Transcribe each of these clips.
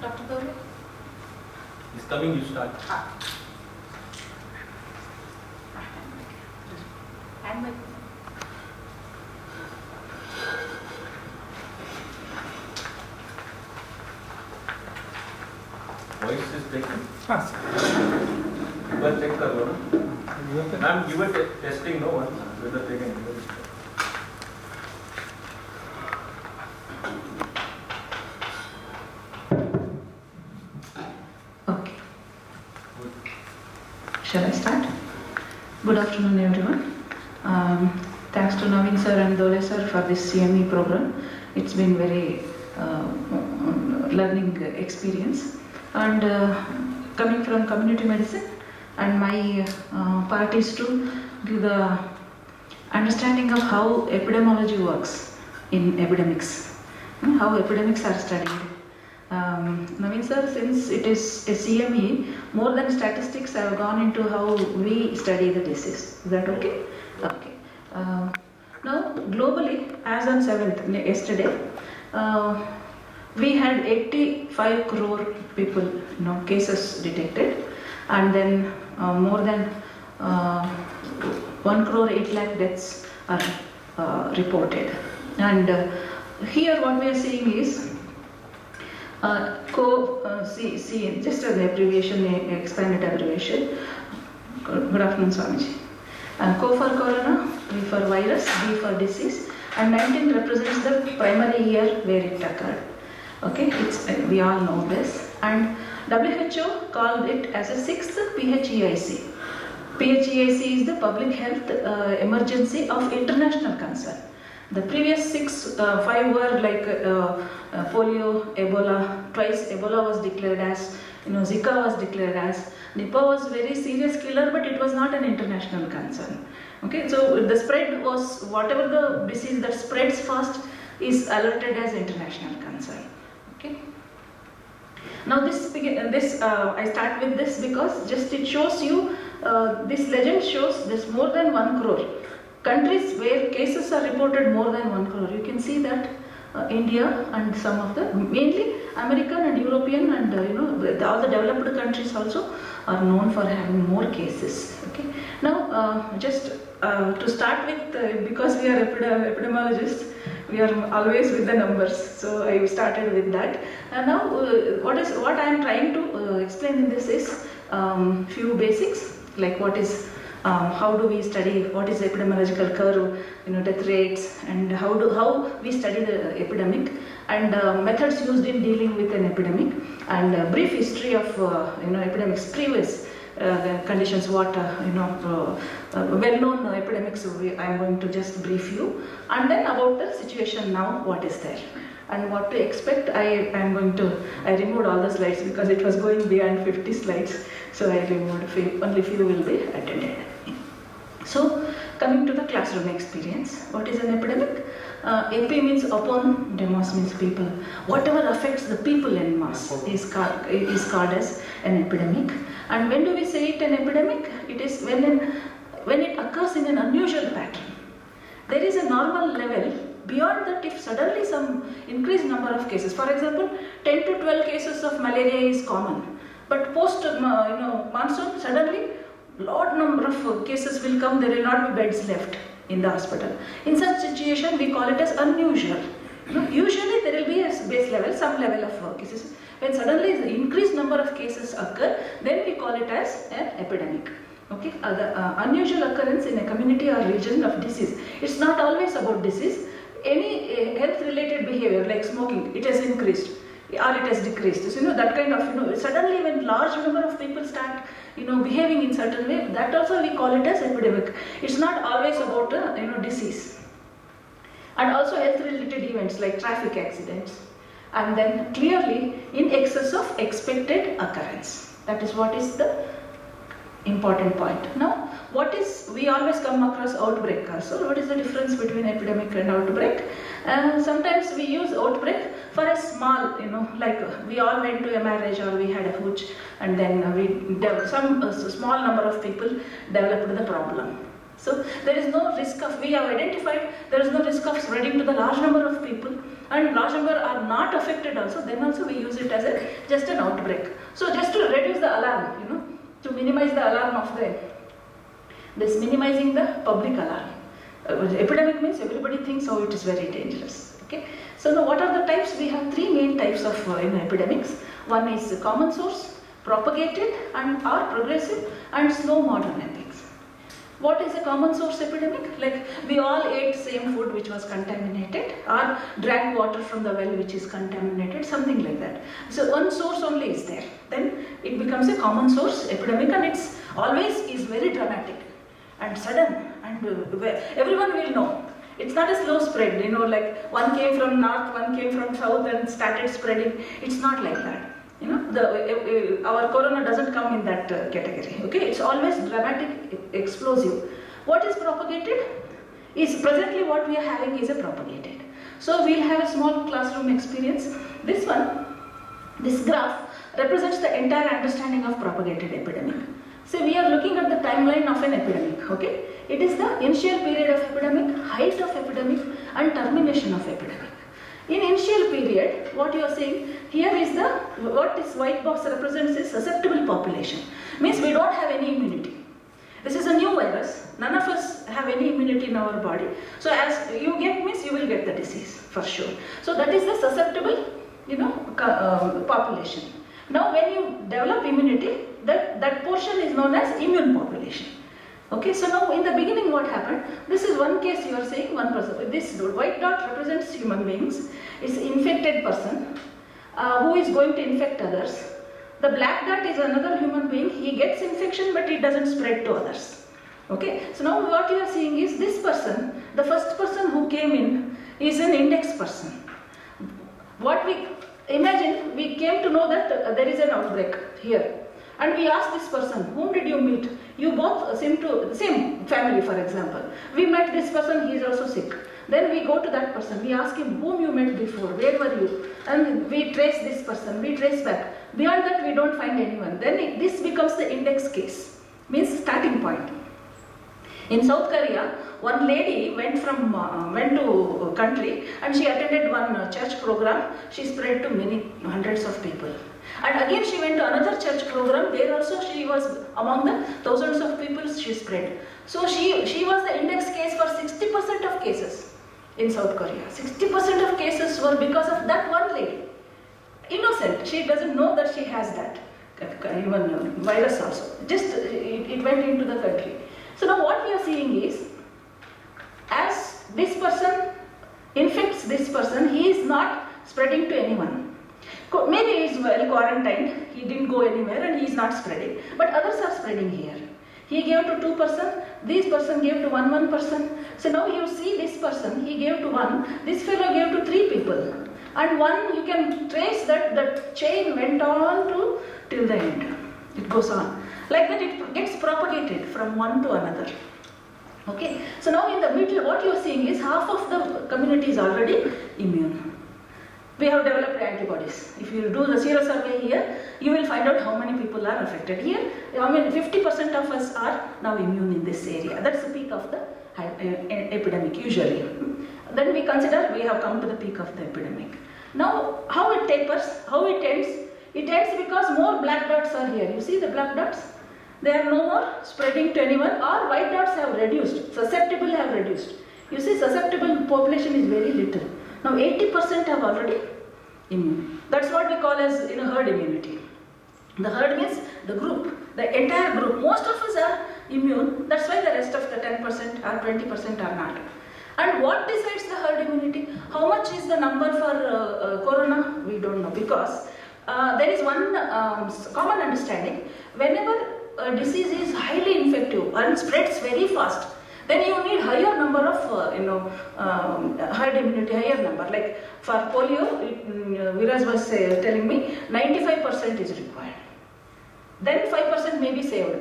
Dr. Gauri? He's coming, you start. Hand mic. Voice is taken. हाँ एक बार check कर लो ना. Ma'am, you were testing no one whether taken. Okay. Shall I start? Good afternoon, everyone. Thanks to Naveen sir and Dole sir for this CME program. It's been very learning experience. And coming from community medicine, and my part is to give the understanding of how epidemiology works in epidemics, how epidemics are studied. Naveen sir, since it is a CME, more than statistics, I have gone into how we study the disease. Is that okay? Okay. Now, globally, as on 7th, yesterday, we had 85 crore people, cases detected, and then more than 1 crore 8 lakh deaths are reported. And here what we are seeing is just an abbreviation, expanded abbreviation. Good afternoon, Swamiji. Co for corona, V for virus, D for disease, and 19 represents the primary year where it occurred. Okay, we all know this. And WHO called it as a 6th PHEIC. PHEIC is the public health emergency of international concern. The previous 5 were like polio, Ebola. Twice Ebola was declared as, Zika was declared as. Nipah was very serious killer, but it was not an international concern. Okay, so the spread was, whatever the disease that spreads fast is alerted as international concern. Okay. Now I start with this because just it shows you, this legend shows this more than 1 crore. Countries where cases are reported more than 1 crore. You can see that India and some of the, mainly American and European and all the developed countries also are known for having more cases. Okay. Now just to start with, because we are epidemiologists, we are always with the numbers. So I started with that. And now what I am trying to explain in this is few basics, like what is how do we study, what is the epidemiological curve, death rates, and how we study the epidemic, and methods used in dealing with an epidemic, and a brief history of epidemics, previous conditions, what well-known epidemics I am going to just brief you, and then about the situation now, what is there and what to expect. I removed all the slides because it was going beyond 50 slides, so I removed only few will be attended. So coming to the classroom experience, what is an epidemic? AP means upon, demos means people. Whatever affects the people en masse is called as an epidemic. And when do we say it an epidemic? It is when it occurs in an unusual pattern. There is a normal level. Beyond that, if suddenly some increased number of cases, for example, 10 to 12 cases of malaria is common, but post monsoon, suddenly large number of cases will come. There will not be beds left in the hospital. In such situation, we call it as unusual. Usually there will be a base level, some level of cases. When suddenly the increased number of cases occur, then we call it as an epidemic. Okay, the unusual occurrence in a community or region of disease. It's not always about disease. Any health-related behavior like smoking, it has increased or it has decreased. So that kind of suddenly when large number of people start behaving in certain way, that also we call it as epidemic. It's not always about disease. And also health-related events like traffic accidents, and then clearly in excess of expected occurrence. That is what is the important point. Now, we always come across outbreak also. What is the difference between epidemic and outbreak? Sometimes we use outbreak for a small, like we all went to a marriage or we had a hooch, and then some small number of people developed the problem. So there is no risk of, we have identified, there is no risk of spreading to the large number of people, and large number are not affected also, then also we use it as just an outbreak. So just to reduce the alarm, to minimize the alarm of this minimizing the public alarm. Epidemic means everybody thinks, oh, it is very dangerous. Okay. So now what are the types? We have three main types of epidemics. One is common source, propagated and or progressive, and slow modern epics. What is a common source epidemic? Like we all ate same food which was contaminated, or drank water from the well which is contaminated, something like that. So one source only is there. Then it becomes a common source epidemic, and it's always is very dramatic and sudden, and everyone will know. It's not a slow spread, like one came from north, one came from south and started spreading. It's not like that. Our corona doesn't come in that category. Okay, it's always dramatic, explosive. What is propagated? Is presently what we are having is a propagated. So we'll have a small classroom experience. This graph represents the entire understanding of propagated epidemic. So we are looking at the timeline of an epidemic. Okay, it is the initial period of epidemic, height of epidemic, and termination of epidemic. In initial period, what you are seeing here is what this white box represents is susceptible population. Means we don't have any immunity. This is a new virus. None of us have any immunity in our body. So as you get means you will get the disease for sure. So that is the susceptible, population. Now when you develop immunity, that portion is known as immune population. Okay, so now in the beginning what happened? This is one case you are saying, one person. This white dot represents human beings. It's infected person who is going to infect others. The black dot is another human being. He gets infection but it doesn't spread to others. Okay, so now what you are seeing is this person, the first person who came in is an index person. What we imagine, we came to know that there is an outbreak here. And we asked this person, whom did you meet? You both seem to, same family for example. We met this person, he is also sick. Then we go to that person, we ask him, whom you met before, where were you? And we trace this person, we trace back. Beyond that we don't find anyone. Then this becomes the index case, means starting point. In South Korea, one lady went to country and she attended one church program. She spread to many hundreds of people. And again she went to another church program, there also she was among the thousands of people she spread. So she was the index case for 60% of cases in South Korea. 60% of cases were because of that one lady. Innocent, she doesn't know that she has that even virus also. Just it went into the country. So now what we are seeing is, as this person infects this person, he is not spreading to anyone. Maybe he is well quarantined, he didn't go anywhere and he is not spreading. But others are spreading here. He gave to 2 person, this person gave to one person. So now you see this person, he gave to 1, this fellow gave to 3 people. And one, you can trace that the chain went on till the end. It goes on. Like that it gets propagated from one to another. Okay. So now in the middle, what you are seeing is half of the community is already immune. We have developed antibodies. If you do the serosurvey here, you will find out how many people are affected. Here, 50% of us are now immune in this area. That's the peak of the epidemic usually. Then we consider we have come to the peak of the epidemic. Now, how it tapers, how it ends? It ends because more black dots are here. You see the black dots? They are no more spreading to anyone, or white dots have reduced, susceptible have reduced. You see, susceptible population is very little. Now 80% have already immune. That's what we call as herd immunity. The herd means the group, the entire group. Most of us are immune. That's why the rest of the 10% or 20% are not. And what decides the herd immunity? How much is the number for corona? We don't know, because there is one common understanding. Whenever a disease is highly infective and spreads very fast, then you need higher number of herd immunity, higher number. Like for polio, Viras was telling me 95% is required. Then 5% may be saved.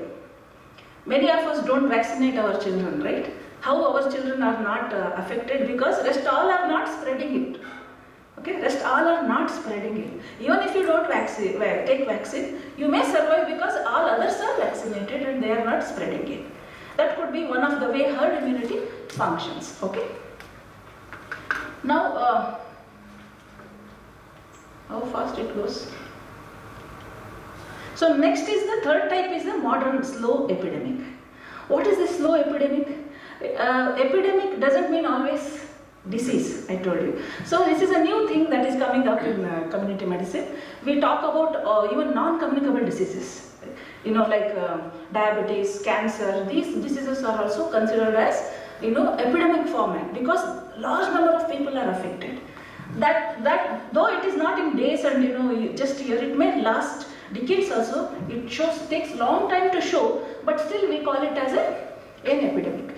Many of us don't vaccinate our children, right? How our children are not affected? Because rest all are not spreading it. Okay, rest all are not spreading it. Even if you don't take vaccine, you may survive because all others are vaccinated and they are not spreading it. That could be one of the way herd immunity functions. Okay. Now, how fast it goes? So next is the third type is the modern slow epidemic. What is the slow epidemic? Epidemic doesn't mean always disease, I told you. So this is a new thing that is coming up in community medicine. We talk about even non-communicable diseases. Like diabetes, cancer, these diseases are also considered as, epidemic format because large number of people are affected. That though it is not in days and just year, it may last decades also. It takes long time to show, but still we call it as an epidemic.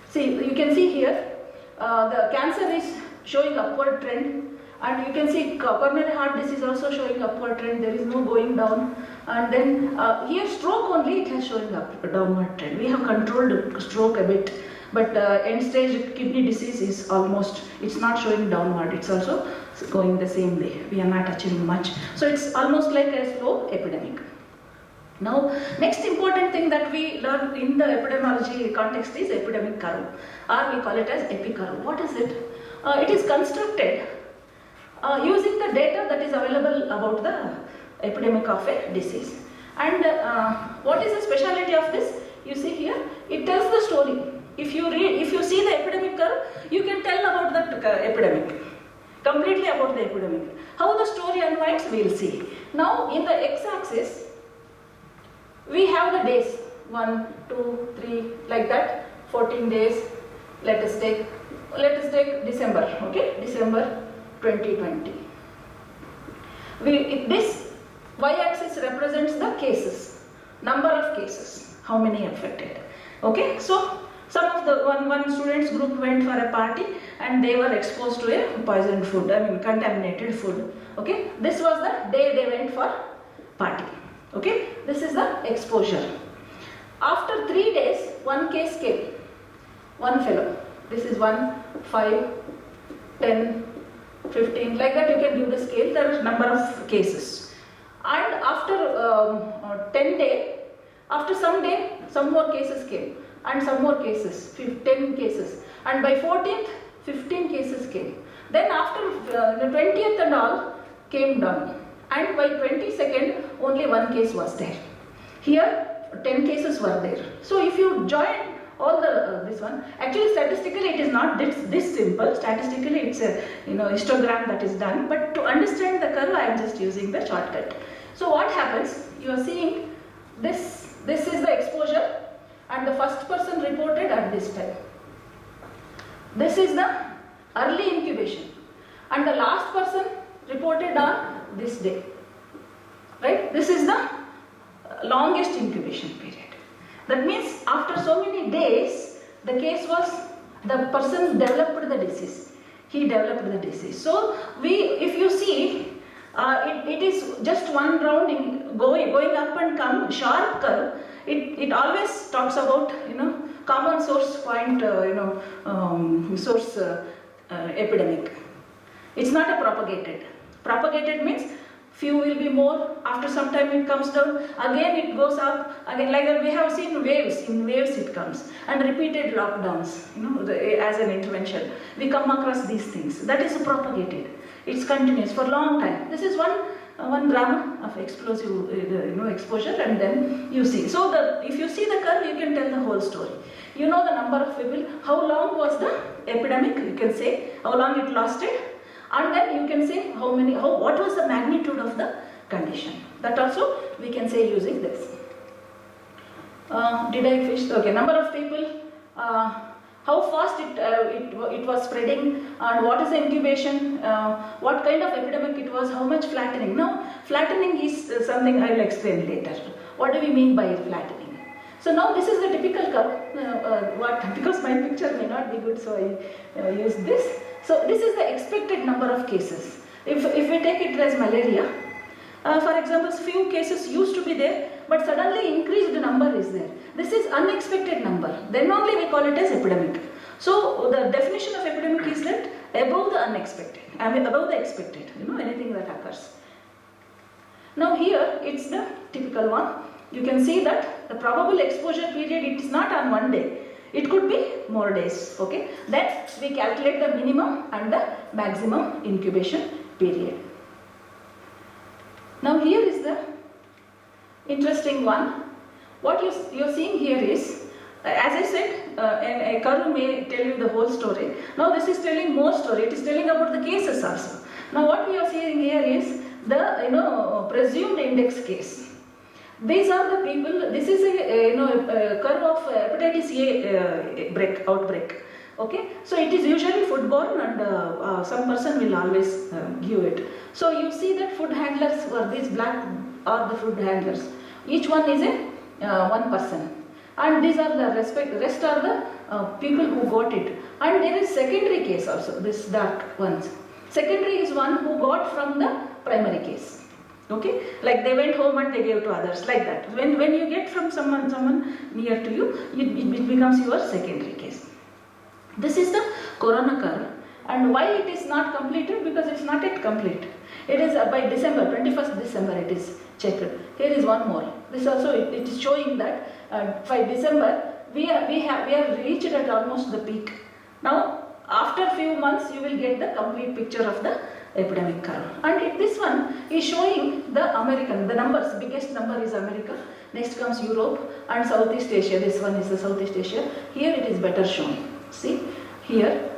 See, you can see here, the cancer is showing upward trend, and you can see coronary heart disease also showing upward trend. There is no going down, and then here stroke only it has showing up a downward trend. We have controlled stroke a bit, but end stage kidney disease is almost, it's not showing downward. It's also going the same way. We are not achieving much. So it's almost like a slow epidemic. Now, next important thing that we learn in the epidemiology context is epidemic curve, or we call it as epi curve. What is it? It is constructed using the data that is available about the epidemic of a disease. And what is the speciality of this? You see here, it tells the story. If you see the epidemic curve, you can tell about the epidemic, completely about the epidemic. How the story unwinds, we will see. Now, in the x-axis, we have the days, 1, 2, 3, like that, 14 days. Let us take December, okay, December 2020. This y-axis represents the cases, number of cases, how many affected. Okay, so some of the one students group went for a party and they were exposed to a poisoned food, contaminated food. Okay, this was the day they went for party. Okay, this is the exposure. After 3 days, one case came, one fellow. This is 1, 5, 10, 15, like that you can do the scale. There is number of cases. And after 10 days, after some day, some more cases came, and some more cases, 10 cases. And by 14th, 15 cases came. Then after the 20th and all came down. And by 22nd, only one case was there. Here, 10 cases were there. So if you join all the this one, actually statistically it is not this simple. Statistically it's a histogram that is done. But to understand the curve, I am just using the shortcut. So what happens? You are seeing this. This is the exposure, and the first person reported at this time. This is the early incubation, and the last person reported on this day, right? This is the longest incubation period. That means after so many days, the case was, the person developed the disease. He developed the disease. So if you see, it is just one round going up and come, sharp curve. It always talks about common source point, source epidemic. It's not a propagated. Propagated means few will be more, after some time it comes down, again it goes up, again like that. We have seen waves, in waves it comes, and repeated lockdowns, as an intervention. We come across these things. That is propagated. It's continuous for a long time. This is one drama of explosive exposure, and then you see. So if you see the curve, you can tell the whole story. You know the number of people, how long was the epidemic, you can say, how long it lasted. And then you can say what was the magnitude of the condition. That also we can say using this. Did I finish? Okay, number of people, how fast it was spreading, and what is the incubation, what kind of epidemic it was, how much flattening. Now, flattening is something I will explain later. What do we mean by flattening? So now this is the typical curve, because my picture may not be good, so I use this. So this is the expected number of cases. If we take it as malaria, for example, few cases used to be there, but suddenly increased number is there. This is unexpected number. Then only we call it as epidemic. So the definition of epidemic is that above the unexpected, above the expected, anything that occurs. Now here it's the typical one. You can see that the probable exposure period, it is not on one day. It could be more days, okay? Then we calculate the minimum and the maximum incubation period. Now here is interesting one. What you're seeing here is, as I said, a curve may tell you the whole story. Now this is telling more story. It is telling about the cases also. Now what we are seeing here is the presumed index case. These are the people. This is a curve of hepatitis A outbreak. Okay, so it is usually foodborne, and some person will always give it. So you see that food handlers were these black are the food handlers. Each one is a one person, and these are the rest are the people who got it. And there is secondary case also. This dark ones. Secondary is one who got from the primary case. Okay, like they went home and they gave to others, like that. When you get from someone near to you, it becomes your secondary case. This is the corona curve, and why it is not completed? Because it's not yet complete. It is by December, 21st December it is checked. Here is one more. This also it is showing that by December we have reached at almost the peak. Now after few months you will get the complete picture of the epidemic curve. And this one is showing the American, the numbers, biggest number is America, next comes Europe and Southeast Asia. This one is the Southeast Asia. Here it is better shown. See here,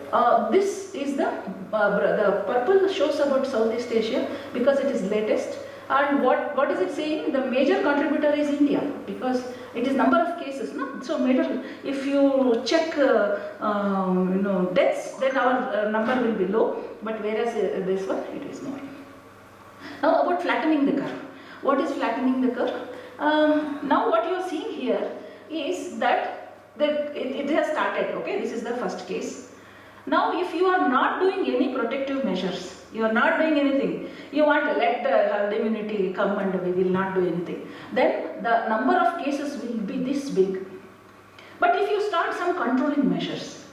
this is the purple shows about Southeast Asia because it is latest. And what is it saying? The major contributor is India because it is number of cases, no? So major, if you check deaths, then our number will be low, but whereas this one it is more. Now about flattening the curve. What is flattening the curve? Now what you are seeing here is that it has started. Okay, this is the first case. Now if you are not doing any protective measures, you are not doing anything, you want to let the herd immunity come and we will not do anything, then the number of cases will be this big. But if you start some controlling measures,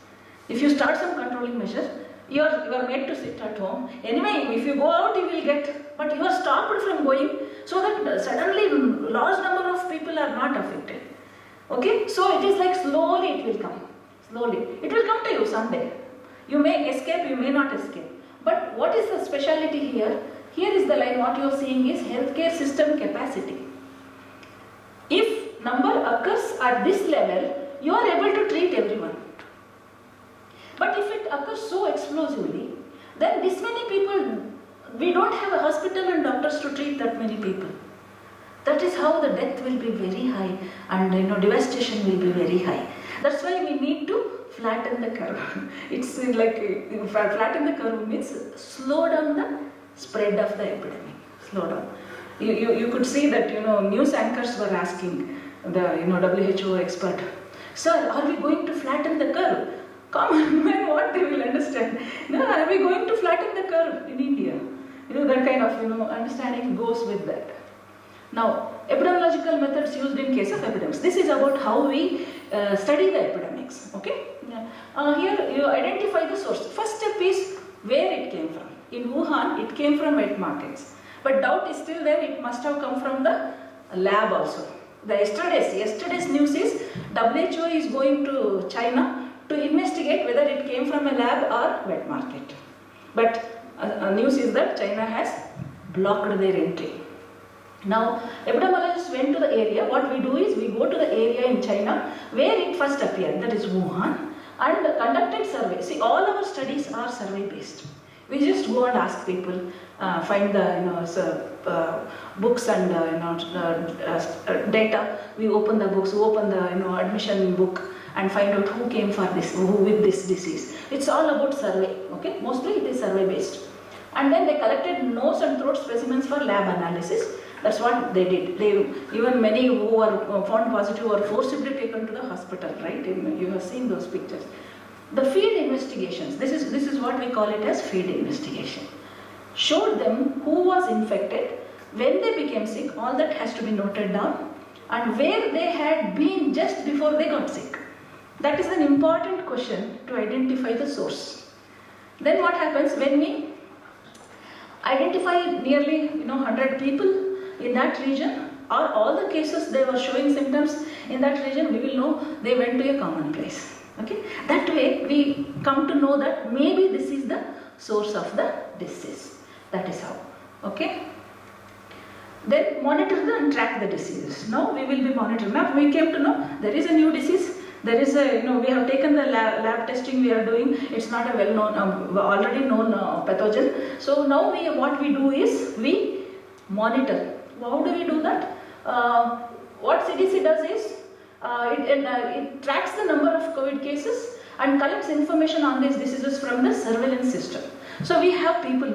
you are made to sit at home. Anyway, if you go out you will get, but you are stopped from going, so that suddenly large number of people are not affected. Okay, so it is like slowly it will come. Slowly. It will come to you someday. You may escape, you may not escape. But what is the speciality here? Here is the line, what you are seeing is healthcare system capacity. If number occurs at this level, you are able to treat everyone. But if it occurs so explosively, then this many people, we don't have a hospital and doctors to treat that many people. That is how the death will be very high and devastation will be very high. That's why we need to flatten the curve. It's like flatten the curve means slow down the spread of the epidemic. Slow down. You could see that news anchors were asking the WHO expert, sir, are we going to flatten the curve? Come on, man, what they will understand? No, are we going to flatten the curve in India? That kind of understanding goes with that. Now, epidemiological methods used in case of epidemics. This is about how we study the epidemics. Okay. Here you identify the source. First step is where it came from. In Wuhan, it came from wet markets. But doubt is still there. It must have come from the lab also. Yesterday's news is WHO is going to China to investigate whether it came from a lab or wet market. But news is that China has blocked their entry. Now, epidemiologists went to the area. What we do is we go to the area in China where it first appeared, that is Wuhan, and conducted survey. See, all our studies are survey based. We just go and ask people, find the books and data. We open the books, we open the admission book and find out who came for this, who with this disease. It's all about survey. Okay, mostly it is survey based. And then they collected nose and throat specimens for lab analysis. That's what they did. Even many who were found positive were forcibly taken to the hospital, right? You have seen those pictures. The field investigations, this is what we call it as field investigation. Showed them who was infected, when they became sick, all that has to be noted down, and where they had been just before they got sick. That is an important question to identify the source. Then what happens when we identify nearly 100 people in that region, or all the cases they were showing symptoms in that region, we will know they went to a common place. Okay, that way we come to know that maybe this is the source of the disease. That is how. Okay. Then monitor and track the diseases. Now we will be monitoring. Now we came to know there is a new disease. There is a, we have taken the lab testing we are doing. It's not a well-known, already known pathogen. So now what we do is we monitor. How do we do that? What CDC does is it tracks the number of COVID cases and collects information on these diseases from the surveillance system. So we have people,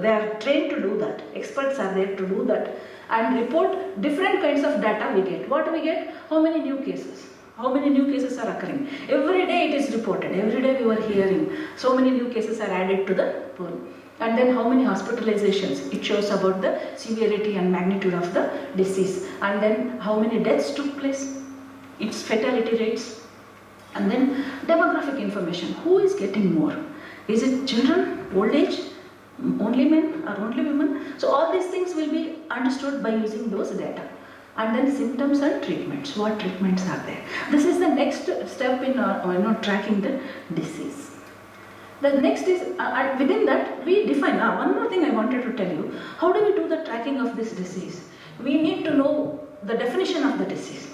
they are trained to do that. Experts are there to do that and report different kinds of data we get. What do we get? How many new cases? How many new cases are occurring? Every day it is reported. Every day we were hearing so many new cases are added to the pool. And then how many hospitalizations? It shows about the severity and magnitude of the disease. And then how many deaths took place? Its fatality rates. And then demographic information. Who is getting more? Is it children, old age, only men or only women? So all these things will be understood by using those data. And then symptoms and treatments. What treatments are there? This is the next step in tracking the disease. The next is, within that we define, one more thing I wanted to tell you. How do we do the tracking of this disease? We need to know the definition of the disease.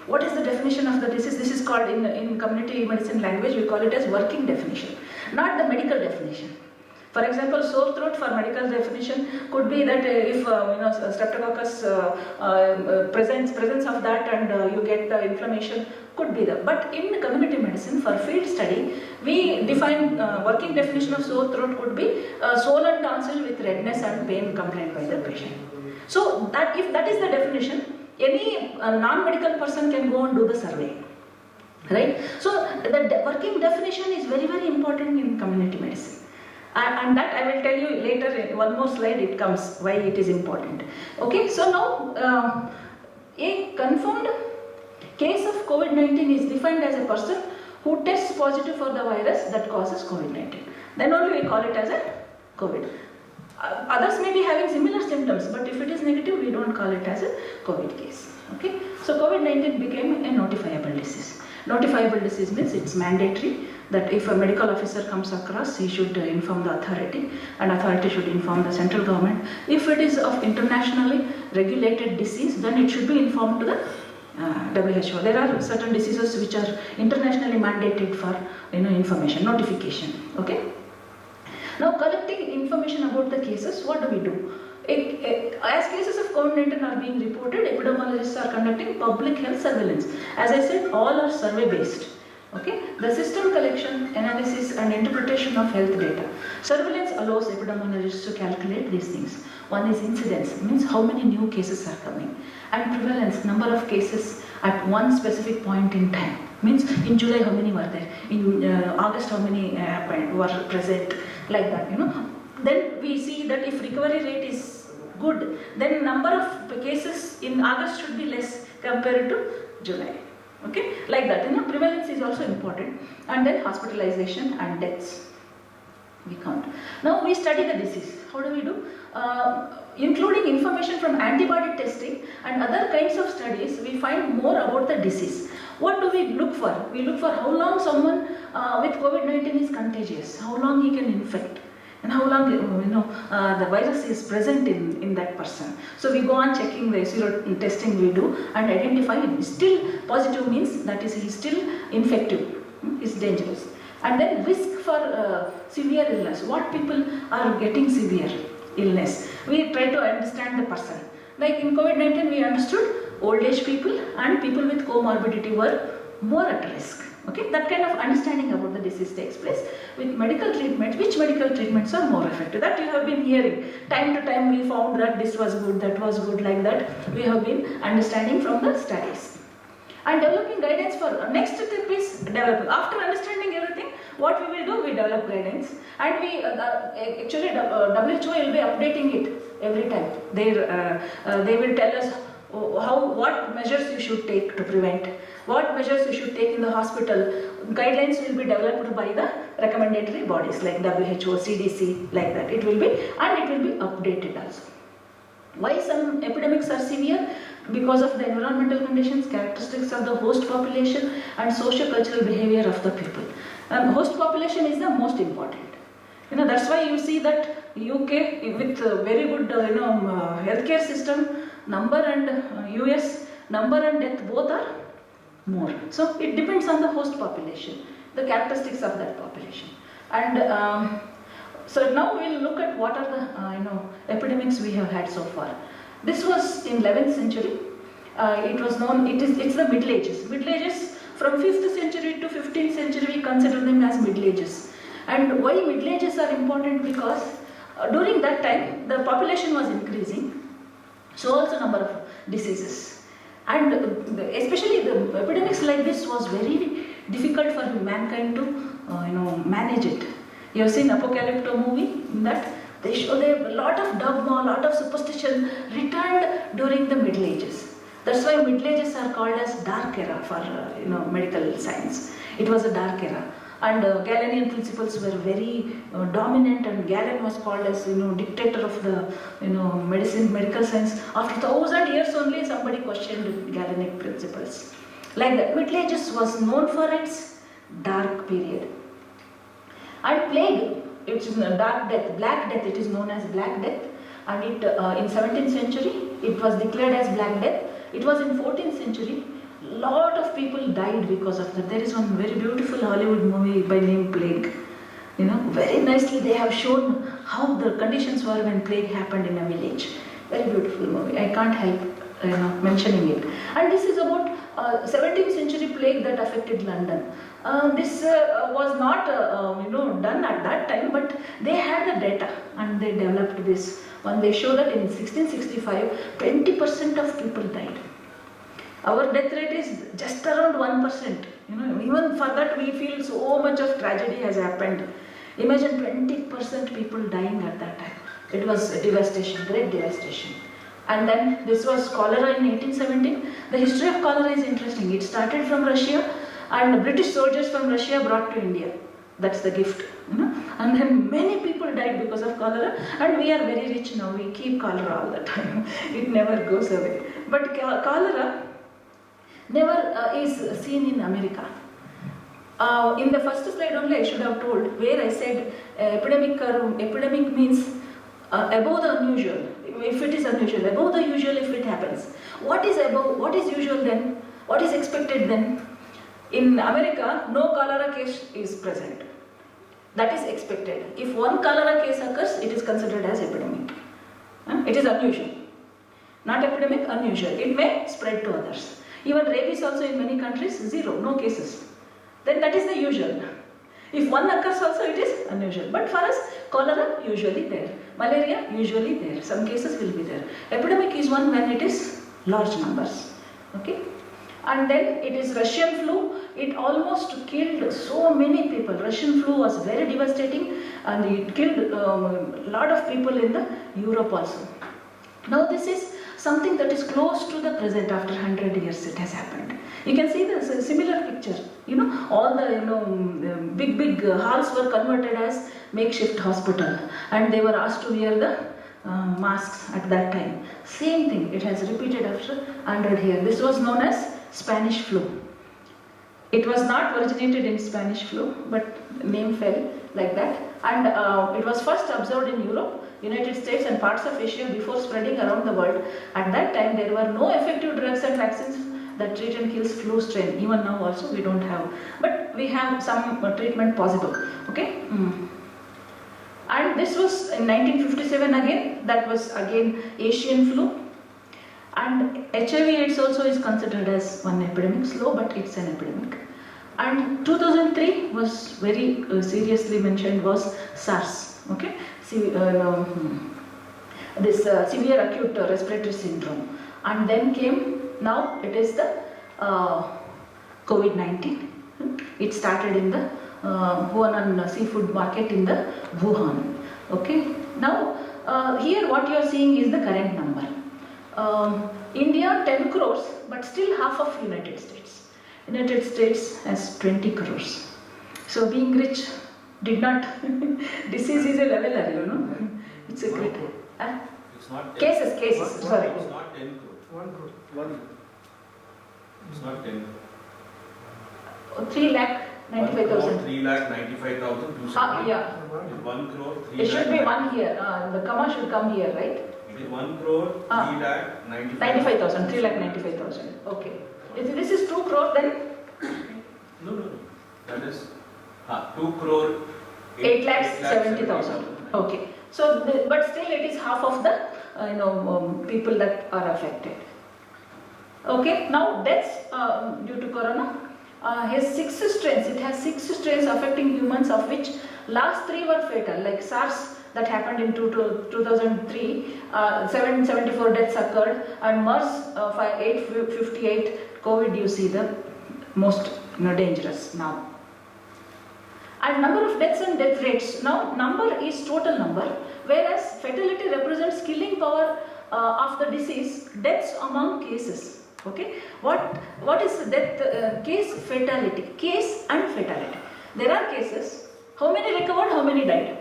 What is the definition of the disease? This is called, in community medicine language, we call it as working definition, not the medical definition. For example, sore throat for medical definition could be that if streptococcus presence of that and you get the inflammation, could be that. But in community medicine, for field study, we define working definition of sore throat could be swollen tonsil with redness and pain complained by the patient. So that if that is the definition, any non-medical person can go and do the survey, right? So the working definition is very, very important in community medicine. And that I will tell you later in one more slide it comes why it is important. Okay, so now a confirmed case of COVID-19 is defined as a person who tests positive for the virus that causes COVID-19. Then only we call it as a COVID. Others may be having similar symptoms, but if it is negative, we don't call it as a COVID case. Okay, so COVID-19 became a notifiable disease. Notifiable disease means it's mandatory that if a medical officer comes across, he should inform the authority, and authority should inform the central government. If it is of internationally regulated disease, then it should be informed to the WHO. There are certain diseases which are internationally mandated for information, notification. Okay. Now collecting information about the cases, what do we do? As cases of COVID-19 are being reported, epidemiologists are conducting public health surveillance. As I said, all are survey based. Okay, the system collection, analysis and interpretation of health data. Surveillance allows epidemiologists to calculate these things. One is incidence, means how many new cases are coming, and prevalence, number of cases at one specific point in time. Means in July how many were there, in August how many were present, like that. Then we see that if recovery rate is good, then number of cases in August should be less compared to July. Okay, like that. Prevalence is also important, and then hospitalization and deaths we count. Now we study the disease. How do we do? Including information from antibody testing and other kinds of studies, we find more about the disease. What do we look for? We look for how long someone with COVID-19 is contagious, how long he can infect, and how long the virus is present in that person. So we go on checking the sero testing we do and identify it. Still positive means that is he is still infective, is dangerous. And then risk for severe illness. What people are getting severe illness? We try to understand the person. Like in COVID-19 we understood old age people and people with comorbidity were more at risk. Okay, that kind of understanding about the disease takes place. With medical treatments, which medical treatments are more effective? That you have been hearing. Time to time we found that this was good, that was good, like that. We have been understanding from the studies. And developing guidance for next step is developing. After understanding everything, what we will do, we develop guidance. And we actually WHO will be updating it every time. They will tell us what measures you should take to prevent, what measures you should take in the hospital. Guidelines will be developed by the recommendatory bodies like WHO, CDC, like that. It will be, and it will be updated also. Why some epidemics are severe? Because of the environmental conditions, characteristics of the host population and socio-cultural behavior of the people. Host population is the most important. That's why you see that UK with very good healthcare system, number and US number and death both are more. So it depends on the host population, the characteristics of that population. And so now we'll look at what are the epidemics we have had so far. This was in 11th century. It was known. It's the Middle Ages. Middle Ages from 5th century to 15th century we consider them as Middle Ages. And why Middle Ages are important? Because during that time the population was increasing, so also number of diseases, and especially the epidemics like this was very difficult for mankind to manage it. You have seen Apocalypto movie. In that they show a lot of dogma, a lot of superstition returned during the Middle Ages. That's why Middle Ages are called as dark era for medical science. It was a dark era, and Galenian principles were very dominant, and Galen was called as dictator of the medical science. After 1,000 years only somebody questioned Galenic principles. Like that, Middle Ages was known for its dark period. And plague, it's dark death, black death. It is known as Black Death, and it in 17th century it was declared as Black Death. It was in 14th century. Lot of people died because of that. There is one very beautiful Hollywood movie by name Plague. Very nicely they have shown how the conditions were when plague happened in a village. Very beautiful movie. I can't help mentioning it. And this is about 17th century plague that affected London. This was not done at that time, but they had the data and they developed this one. They show that in 1665, 20% of people died. Our death rate is just around 1%. Even for that we feel so much of tragedy has happened. Imagine 20% people dying at that time. It was a devastation, great devastation. And then this was cholera in 1817. The history of cholera is interesting. It started from Russia, and British soldiers from Russia brought to India. That's the gift. And then many people died because of cholera, and we are very rich now. We keep cholera all the time. It never goes away. But cholera never is seen in America. In the first slide only I should have told, where I said epidemic means above the unusual. If it is unusual, above the usual if it happens. What is above? What is usual then? What is expected then? In America, no cholera case is present. That is expected. If one cholera case occurs, it is considered as epidemic. It is unusual. Not epidemic, unusual. It may spread to others. Even rabies also in many countries, zero, no cases. Then that is the usual. If one occurs also, it is unusual. But for us, cholera usually there. Malaria usually there. Some cases will be there. Epidemic is one when it is large numbers. Okay? And then it is Russian flu. It almost killed so many people. Russian flu was very devastating, and it killed a lot of people in the Europe also. Now this is something that is close to the present. After 100 years it has happened. You can see the similar picture. All the big halls were converted as makeshift hospital, and they were asked to wear the masks at that time. Same thing, it has repeated after 100 years. This was known as Spanish flu. It was not originated in Spanish flu, but name fell like that. And it was first observed in Europe, United States and parts of Asia before spreading around the world. At that time there were no effective drugs and vaccines that treat and kills flu strain. Even now also we don't have, but we have some treatment possible. Okay. And this was in 1957 again. That was again Asian flu. And HIV/AIDS also is considered as one epidemic, slow, but it's an epidemic. And 2003 was very seriously mentioned was SARS. Okay, this severe acute respiratory syndrome. And then came, now it is the COVID-19. It started in the Huanan seafood market in the Wuhan. Okay, now here what you are seeing is the current number. India 10 crores, but still half of United States. United States has 20 crores. So being rich did not, disease is a leveler, It's a great. It's not 10. Cases, sorry. It's not 10 crore. 1 crore. It's not 10 crore. 3 lakh 95,000. 1,03,95,270. Yeah. Is 1 crore 3 It should be lakh. 1 here. The comma should come here, right? It is 1 crore 3 lakh 95,000. 3,95,000. Okay. If this is 2 crore, then No. That is 2 crore 8 lakhs 70,000. Okay. So, but still it is half of the people that are affected. Okay. Now deaths due to corona has 6 strains. It has 6 strains affecting humans, of which last 3 were fatal. Like SARS that happened in 2003, 774 deaths occurred, and MERS 858. COVID, you see the most dangerous now. And number of deaths and death rates. Now number is total number, whereas fatality represents killing power of the disease, deaths among cases. Okay, what is death? Case, fatality, case and fatality. There are cases. How many recovered? How many died?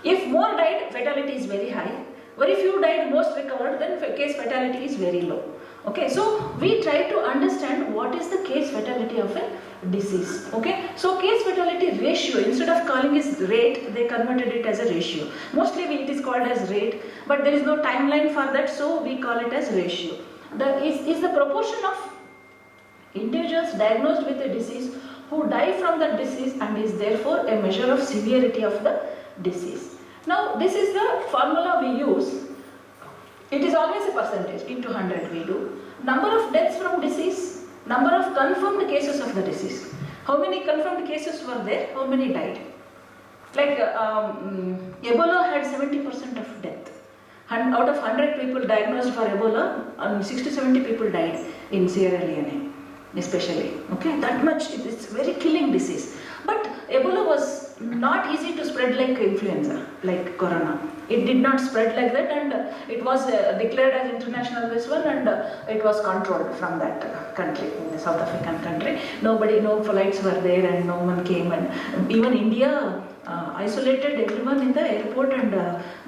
If more died, fatality is very high. Very few died, most recovered, then case fatality is very low. Okay, so we try to understand what is the case fatality of a disease. Okay, so case fatality ratio, instead of calling it rate, they converted it as a ratio. Mostly it is called as rate, but there is no timeline for that, so we call it as ratio. Is the proportion of individuals diagnosed with a disease who die from the disease and is therefore a measure of severity of the disease. Now this is the formula we use. It is always a percentage, into 100 we do. Number of deaths from disease, number of confirmed cases of the disease. How many confirmed cases were there? How many died? Like Ebola had 70% of death. And out of 100 people diagnosed for Ebola, 60-70 people died in Sierra Leone, especially. Okay, that much, it's very killing disease. But Ebola was not easy to spread like influenza, like corona. It did not spread like that, and it was declared as international this one, and it was controlled from that country, in the South African country. No flights were there, and no one came, and even India isolated everyone in the airport, and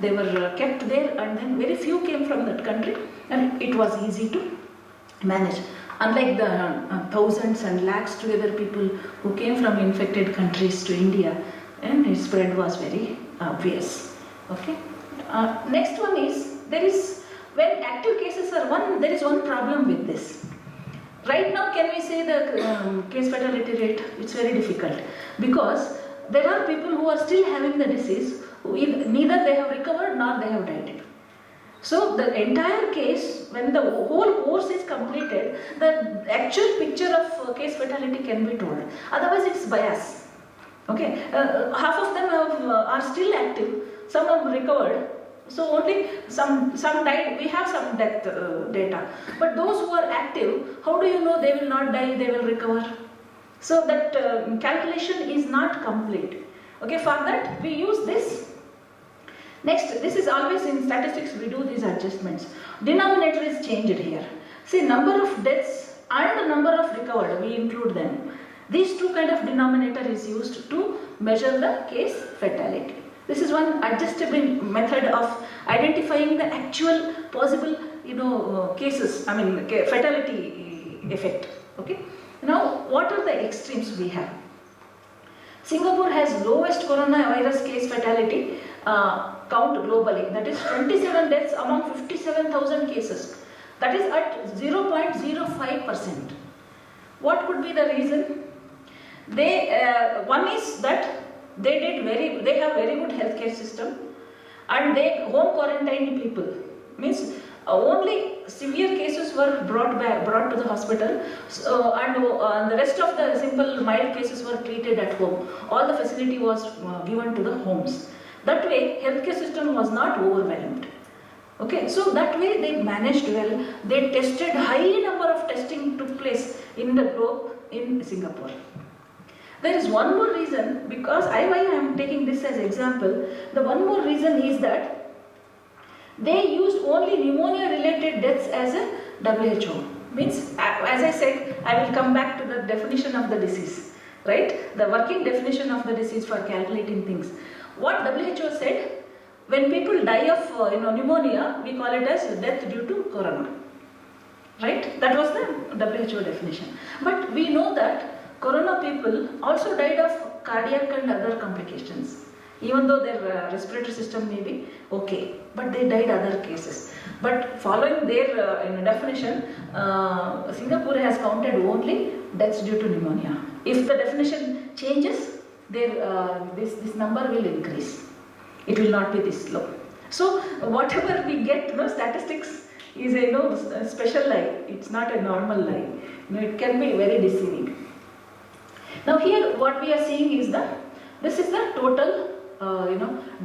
they were kept there, and then very few came from that country, and it was easy to manage. Unlike the thousands and lakhs together people who came from infected countries to India, and its spread was very obvious. Okay. Next one is, when active cases are there is one problem with this. Right now, can we say the case fatality rate? It's very difficult, because there are people who are still having the disease, neither they have recovered nor they have died. So the entire case, when the whole course is completed, the actual picture of case fatality can be told. Otherwise it's bias. Okay, half of them are still active, some have recovered, so only some died. We have some death data, but those who are active, how do you know they will not die, they will recover? So that calculation is not complete. Okay, for that we use this. Next, this is always in statistics we do these adjustments. Denominator is changed here. See, number of deaths and number of recovered, we include them. These two kind of denominator is used to measure the case fatality. This is one adjustable method of identifying the actual possible cases, fatality effect. Okay. Now, what are the extremes we have? Singapore has lowest coronavirus case fatality count globally, that is 27 deaths among 57,000 cases. That is at 0.05%. What could be the reason? One is that they have very good healthcare system, and they home quarantined people. Means only severe cases were brought to the hospital, and the rest of the simple mild cases were treated at home. All the facility was given to the homes. That way, healthcare system was not overwhelmed. Okay, so that way they managed well. They tested, high number of testing took place in the globe in Singapore. There is one more reason, because why I am taking this as example. The one more reason is that they used only pneumonia-related deaths as a WHO. Means, as I said, I will come back to the definition of the disease, right? The working definition of the disease for calculating things. What WHO said, when people die of pneumonia, we call it as death due to corona, right? That was the WHO definition. But we know that corona people also died of cardiac and other complications. Even though their respiratory system may be okay, but they died other cases. But following their definition, Singapore has counted only deaths due to pneumonia. If the definition changes, this number will increase. It will not be this low. So whatever we get, statistics is a special lie. It's not a normal lie. It can be very deceiving. Now here, what we are seeing is this is the total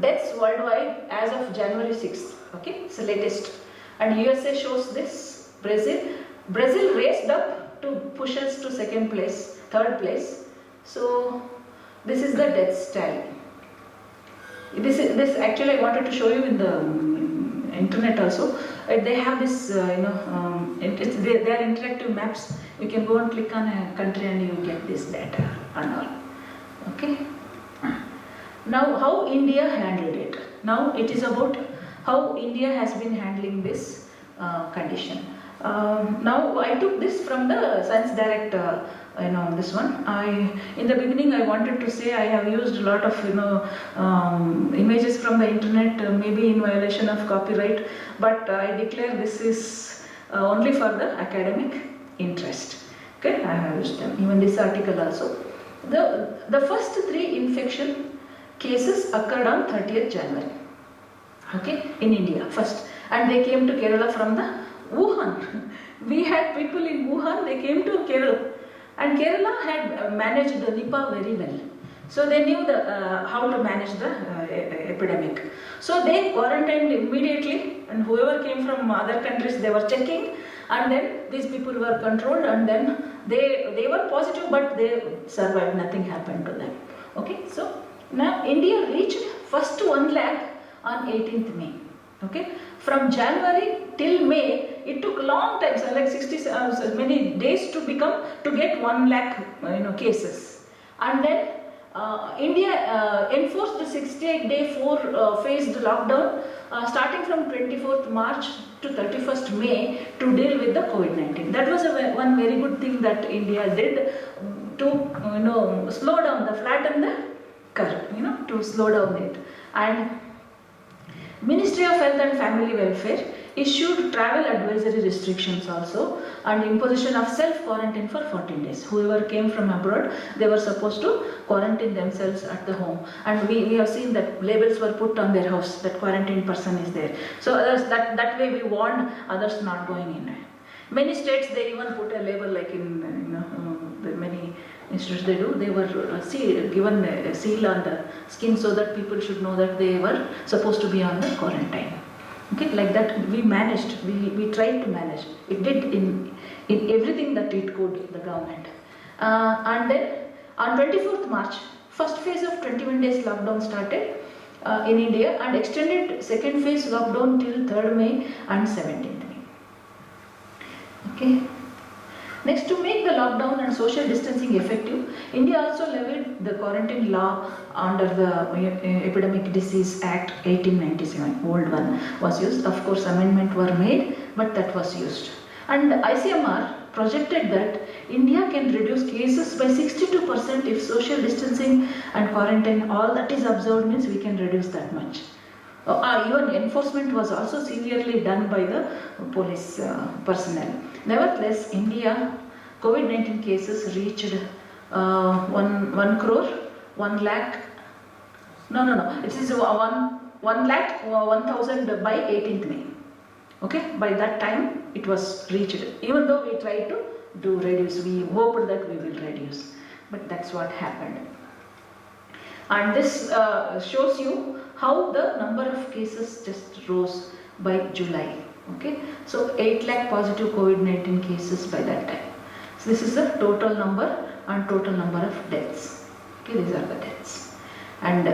deaths worldwide as of January 6th. Okay, it's the latest. And USA shows this. Brazil raced up to push us to third place. So this is the death tally. This actually I wanted to show you in the internet also. They have this, they are interactive maps. You can go and click on a country and you get this data and all. Okay. Now, how India handled it. Now, it is about how India has been handling this condition. Now, I took this from the Science Direct, this one. In the beginning, I wanted to say I have used a lot of, images from the internet, maybe in violation of copyright, but I declare this is only for the academic interest. Okay, I have used them. Even this article also. The first 3 infection cases occurred on 30th January, okay, in India first, and they came to Kerala from the Wuhan. We had people in Wuhan, they came to Kerala, and Kerala had managed the Nipah very well. So they knew how to manage the epidemic. So they quarantined immediately, and whoever came from other countries, they were checking, and then these people were controlled, and then they were positive, but they survived, nothing happened to them. Okay, so now India reached first 1 lakh on 18th May. Okay, from January till May, it took long time, so like 60 many days to get 1 lakh cases, and then India enforced the 68-day 4-phased lockdown starting from 24th March to 31st May to deal with the COVID-19. That was one very good thing that India did to slow down, flatten the curve, to slow down it. And Ministry of Health and Family Welfare issued travel advisory restrictions also and imposition of self-quarantine for 14 days. Whoever came from abroad, they were supposed to quarantine themselves at the home. And we have seen that labels were put on their house that quarantine person is there. So that way we warned others not going in. Many states, they even put a label like in many institutes they do. They were given a seal on the skin so that people should know that they were supposed to be on the quarantine. Okay, like that we managed, we tried to manage. It did in everything that it could, the government. And then on 24th March, first phase of 21 days lockdown started in India and extended second phase lockdown till 3rd May and 17th May. Okay. Next, to make the lockdown and social distancing effective, India also levied the quarantine law under the Epidemic Disease Act 1897, old one was used. Of course, amendments were made, but that was used. And ICMR projected that India can reduce cases by 62% if social distancing and quarantine, all that is observed, means we can reduce that much. Even enforcement was also severely done by the police personnel. Nevertheless, India COVID-19 cases reached 1 crore, 1 lakh. No. It is 1 lakh 1,000 by 18th May. Okay, by that time it was reached. Even though we tried to reduce, we hoped that we will reduce, but that's what happened. And this shows you how the number of cases just rose by July. Okay, so 8 lakh positive COVID-19 cases by that time. So this is the total number and total number of deaths. Okay, these are the deaths. And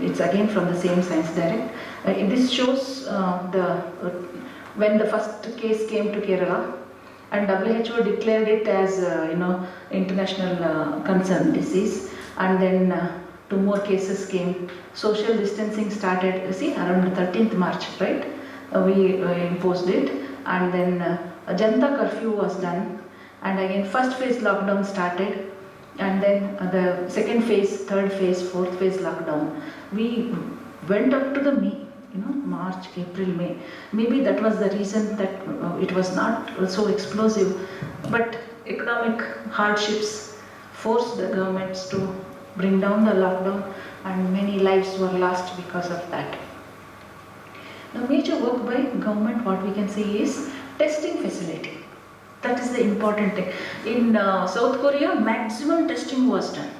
it's again from the same Science Direct. This shows when the first case came to Kerala, and WHO declared it as international concern disease, and then 2 more cases came. Social distancing started, around 13th March, right? We imposed it, and then a Janata curfew was done, And again, first phase lockdown started, and then the second phase, third phase, fourth phase lockdown. We went up to the May, March, April, May. Maybe that was the reason that it was not so explosive, but economic hardships forced the governments to bring down the lockdown, and many lives were lost because of that. The major work by government, what we can say, is testing facility. That is the important thing. In South Korea, maximum testing was done.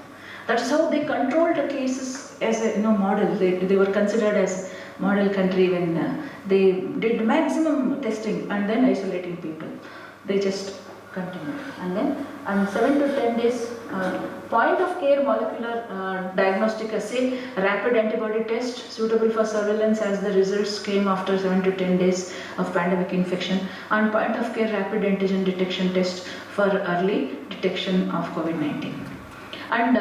That's how they controlled the cases as a model. They were considered as model country when they did maximum testing and then isolating people. They just continued. And 7 to 10 days point of care molecular diagnostic assay, rapid antibody test suitable for surveillance as the results came after 7 to 10 days of pandemic infection, and point of care rapid antigen detection test for early detection of COVID-19. And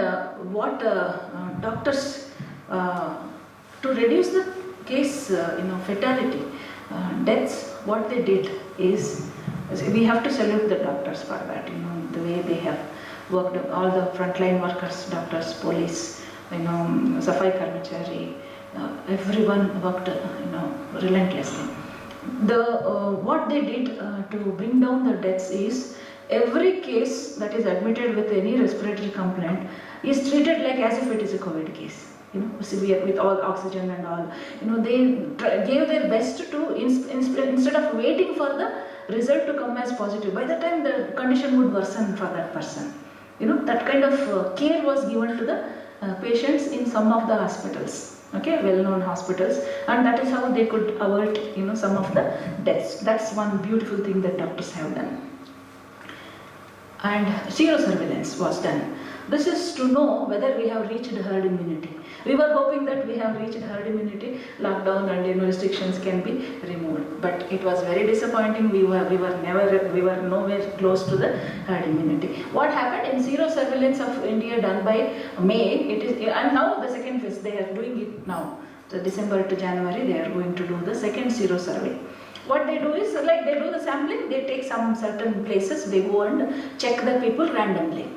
what doctors, to reduce the case, fatality, deaths, what they did is, we have to salute the doctors for that, the way they have worked, all the frontline workers, doctors, police, Safai Karmachari, everyone worked, relentlessly. What they did to bring down the deaths is, every case that is admitted with any respiratory complaint is treated like as if it is a COVID case. Severe with all oxygen and all. They gave their best to, instead of waiting for the result to come as positive, by the time the condition would worsen for that person. That kind of care was given to the patients in some of the hospitals, well-known hospitals, and that is how they could avert, some of the deaths. That's one beautiful thing that doctors have done. And serosurveillance was done. This is to know whether we have reached herd immunity. We were hoping that we have reached herd immunity, lockdown and restrictions can be removed. But it was very disappointing. We were nowhere close to the herd immunity. What happened in serosurveillance of India done by May, and now the second phase, they are doing it now. So December to January, they are going to do the second sero survey. What they do is, like they do the sampling, they take some certain places, they go and check the people randomly.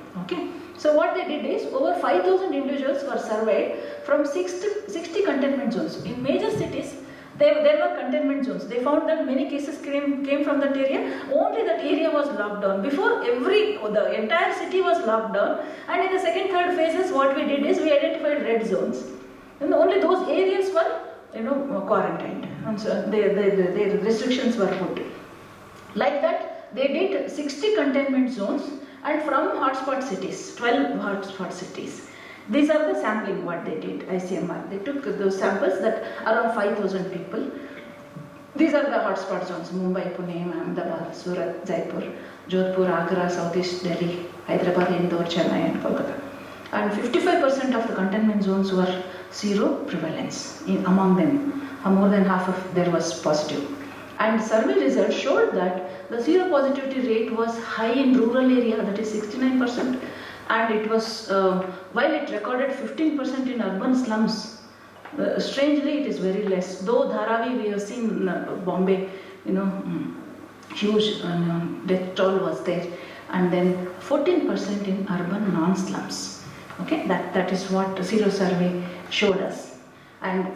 So what they did is, over 5,000 individuals were surveyed from 60 containment zones. In major cities, there were containment zones. They found that many cases came from that area. Only that area was locked down. Before, the entire city was locked down. And in the second, third phases, what we did is, we identified red zones. And only those areas were, quarantined. And so the restrictions were put. Like that, they did 60 containment zones. And from hotspot cities, 12 hotspot cities. These are the sampling what they did, ICMR. They took those samples that around 5,000 people. These are the hotspot zones: Mumbai, Pune, Ahmedabad, Surat, Jaipur, Jodhpur, Agra, Southeast Delhi, Hyderabad, Indore, Chennai and Kolkata. And 55% of the containment zones were zero prevalence. Among them, more than half of there was positive. And survey results showed that the seropositivity rate was high in rural area, that is 69%, and it was, while it recorded 15% in urban slums, strangely it is very less. Though Dharavi, we have seen Bombay, huge death toll was there, and then 14% in urban non-slums. That is what the sero survey showed us. And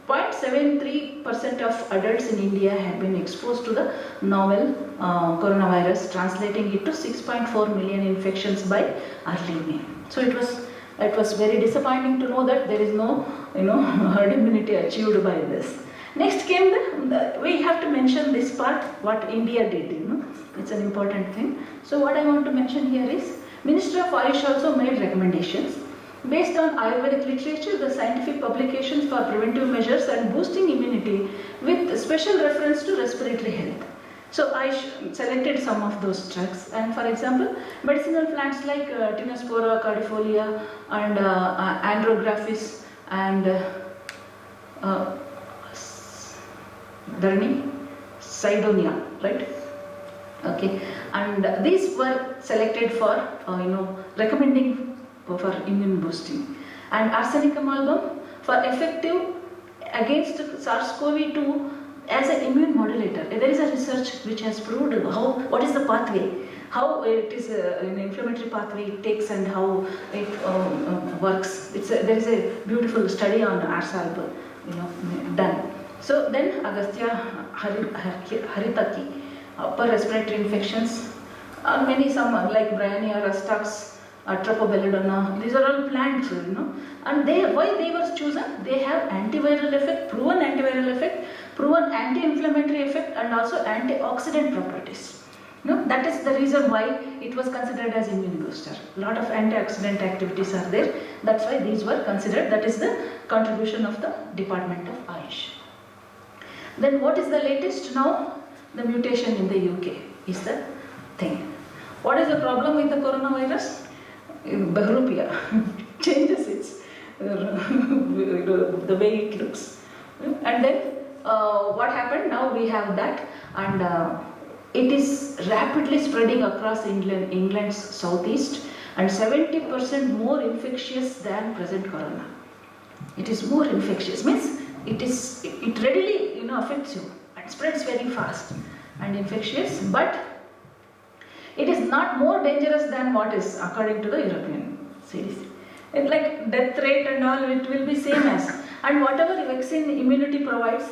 0.73% of adults in India had been exposed to the novel coronavirus, translating it to 6.4 million infections by early May. So it was very disappointing to know that there is no herd immunity achieved by this. Next came we have to mention this part, what India did. It's an important thing. So what I want to mention here is, Ministry of Ayush also made recommendations. Based on Ayurvedic literature, the scientific publications for preventive measures and boosting immunity with special reference to respiratory health. So I selected some of those drugs, and for example, medicinal plants like Tinospora cordifolia and Andrographis and Sidonia, right? And these were selected for recommending for immune boosting. And Arsenicum album for effective against SARS-CoV-2 as an immune modulator. There is a research which has proved what is the pathway, how it is an inflammatory pathway it takes and how it works. There is a beautiful study on RSALB, done. So then Agastya haritaki, upper respiratory infections, some like Bryonia, Rustax, Tropobelladonna, these are all plants, And why they were chosen? They have antiviral effect, proven antiviral effect, proven anti-inflammatory effect, and also antioxidant properties. That is the reason why it was considered as immune booster. A lot of antioxidant activities are there. That's why these were considered. That is the contribution of the Department of Ayush. Then what is the latest now? The mutation in the UK is the thing. What is the problem with the coronavirus? Behrupia changes its the way it looks. And then what happened? Now we have that, and it is rapidly spreading across England's southeast, and 70% more infectious than present corona. It is more infectious, means it readily affects you and spreads very fast and infectious, but it is not more dangerous than what is according to the European CDC. It's like death rate and all, it will be same as, and whatever vaccine immunity provides,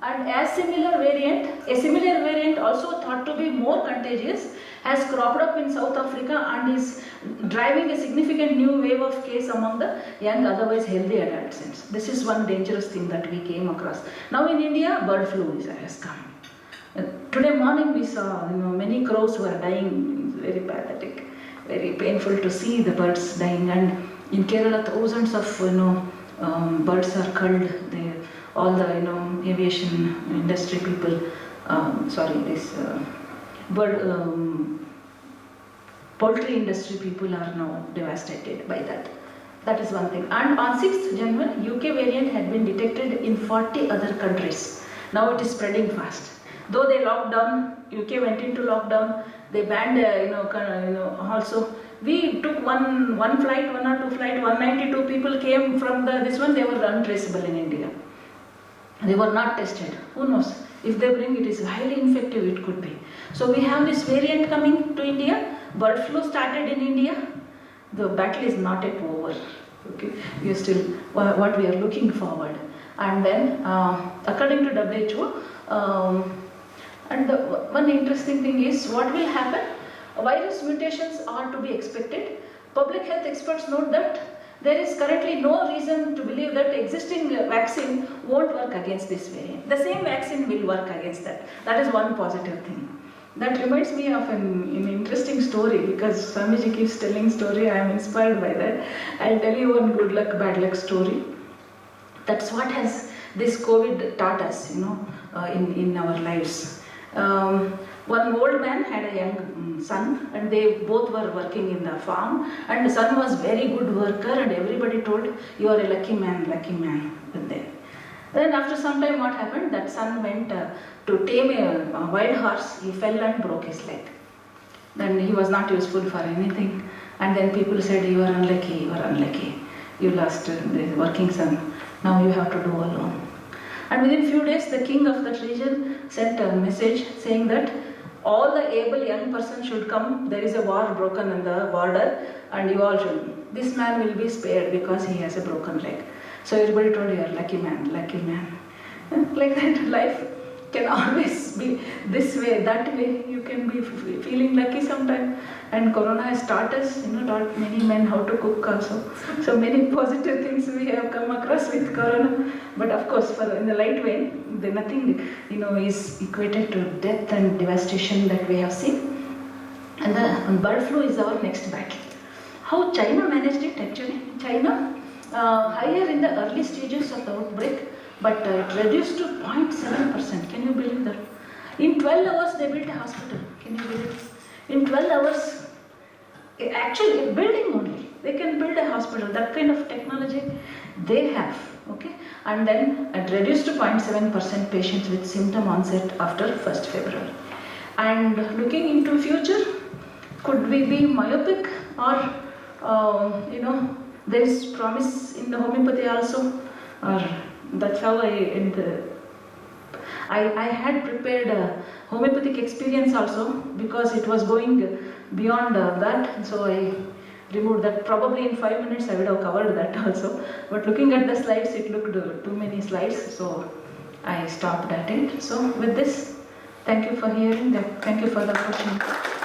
and a similar variant also thought to be more contagious has cropped up in South Africa and is driving a significant new wave of case among the young, otherwise healthy adolescents. This is one dangerous thing that we came across. Now in India, bird flu has come. Today morning we saw many crows were dying. Very pathetic, very painful to see the birds dying. And in Kerala, thousands of birds are culled. All the aviation industry people, poultry industry people are now devastated by that. That is one thing. And on 6th January, UK variant had been detected in 40 other countries. Now it is spreading fast. Though they locked down, UK went into lockdown. They banned, also. We took one flight, 1 or 2 flight. 192 people came from this one. They were untraceable in India. They were not tested. Who knows? If they bring it is highly infective, it could be. So we have this variant coming to India. Bird flu started in India. The battle is not yet over. Okay, we are still what we are looking forward. And then, according to WHO, and the one interesting thing is what will happen. Virus mutations are to be expected. Public health experts note that there is currently no reason to believe that existing vaccine won't work against this variant. The same vaccine will work against that. That is one positive thing. That reminds me of an interesting story, because Swamiji keeps telling story. I am inspired by that. I'll tell you one good luck, bad luck story. That's what has this COVID taught us, in our lives. One old man had a young son, and they both were working in the farm, and the son was very good worker, and everybody told, you are a lucky man with them. Then after some time what happened, that son went to tame a wild horse. He fell and broke his leg. Then he was not useful for anything, and then people said, you are unlucky, you lost the working son, now you have to do alone. And within few days, the king of that region sent a message saying that all the able young person should come. There is a war broken on the border, and you all should. This man will be spared because he has a broken leg. So everybody told, you are lucky man. Like that, life can always be this way, that way. You can be feeling lucky sometime. And Corona has taught us, taught many men how to cook also. So many positive things we have come across with Corona. But of course, in the light vein, nothing, is equated to death and devastation that we have seen. And the bird flu is our next battle. How China managed it actually? China, higher in the early stages of the outbreak, but it reduced to 0.7%. Can you believe that? In 12 hours, they built a hospital. Can you believe it? In 12 hours, actually a building only, they can build a hospital. That kind of technology they have. Okay, and then it reduced to 0.7% patients with symptom onset after 1st February. And looking into future, could we be myopic, or there is promise in the homeopathy also, or that's how I end the. I had prepared a homeopathic experience also because it was going beyond that, so I removed that. Probably in 5 minutes I would have covered that also, but looking at the slides it looked too many slides, so I stopped at it. So with this, thank you for hearing that. Thank you for the opportunity.